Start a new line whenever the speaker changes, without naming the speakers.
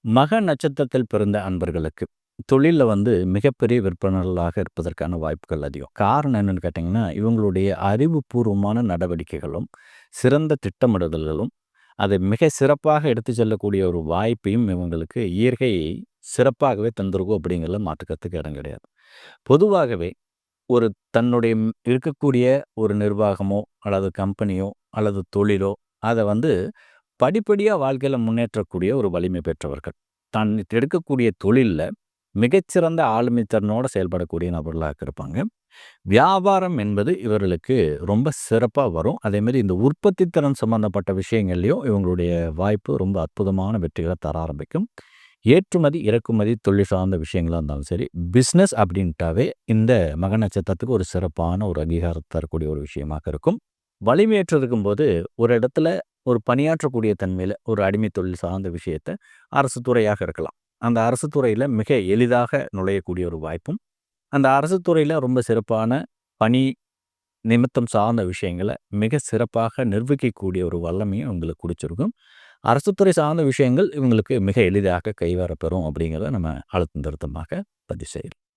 மக நட்சத்திரத்தில் பிறந்த அன்பர்களுக்கு தொழில்ல மிகப்பெரிய விற்பனர்களாக இருப்பதற்கான வாய்ப்புகள் அதிகம். காரணம் என்னன்னு கேட்டீங்கன்னா, இவங்களுடைய அறிவுபூர்வமான நடவடிக்கைகளும், சிறந்த திட்டமிடுதல்களும், அதை மிக சிறப்பாக எடுத்துச் செல்லக்கூடிய ஒரு வாய்ப்பையும் இவங்களுக்கு இயற்கை சிறப்பாகவே தந்திருக்கும் அப்படிங்கிறதுல மாற்று கருத்துக்கு இடம் கிடையாது. பொதுவாகவே ஒரு தன்னுடைய இருக்கக்கூடிய ஒரு நிர்வாகமோ, அல்லது கம்பெனியோ, அல்லது தொழிலோ, அத படிப்படியா வாழ்க்கையில முன்னேற்றக்கூடிய ஒரு வலிமை பெற்றவர்கள். தான் எடுக்கக்கூடிய தொழில்ல மிகச்சிறந்த ஆளுமை திறனோட செயல்படக்கூடிய நபர்களாக இருப்பாங்க. வியாபாரம் என்பது இவர்களுக்கு ரொம்ப சிறப்பா வரும். அதேமாரி இந்த உற்பத்தி திறன் சம்மந்தப்பட்ட விஷயங்கள்லயும் இவங்களுடைய வாய்ப்பு ரொம்ப அற்புதமான வெற்றிகள தர ஆரம்பிக்கும். ஏற்றுமதி, இறக்குமதி தொழில் சார்ந்த விஷயங்களா இருந்தாலும் சரி, பிசினஸ் அப்படின்ட்டாவே இந்த மக நட்சத்திரத்துக்கு ஒரு சிறப்பான ஒரு அங்கீகாரம் தரக்கூடிய ஒரு விஷயமாக இருக்கும். வலிமையற்று இருக்கும்போது ஒரு இடத்துல ஒரு பணியாற்றக்கூடிய தன்மையில ஒரு அடிமை தொழில் சார்ந்த விஷயத்த அரசு துறையாக இருக்கலாம். அந்த அரசு துறையில மிக எளிதாக நுழையக்கூடிய ஒரு வாய்ப்பும், அந்த அரசு துறையில ரொம்ப சிறப்பான பணி நிமித்தம் சார்ந்த விஷயங்கள மிக சிறப்பாக நிர்வகிக்கக்கூடிய ஒரு வல்லமையும் இவங்களுக்கு குடிச்சிருக்கும். அரசு துறை சார்ந்த விஷயங்கள் இவங்களுக்கு மிக எளிதாக கைவரப்பெறும் அப்படிங்கிறத நம்ம அழுத்தம் திருத்தமாக பதிவு செய்யலாம்.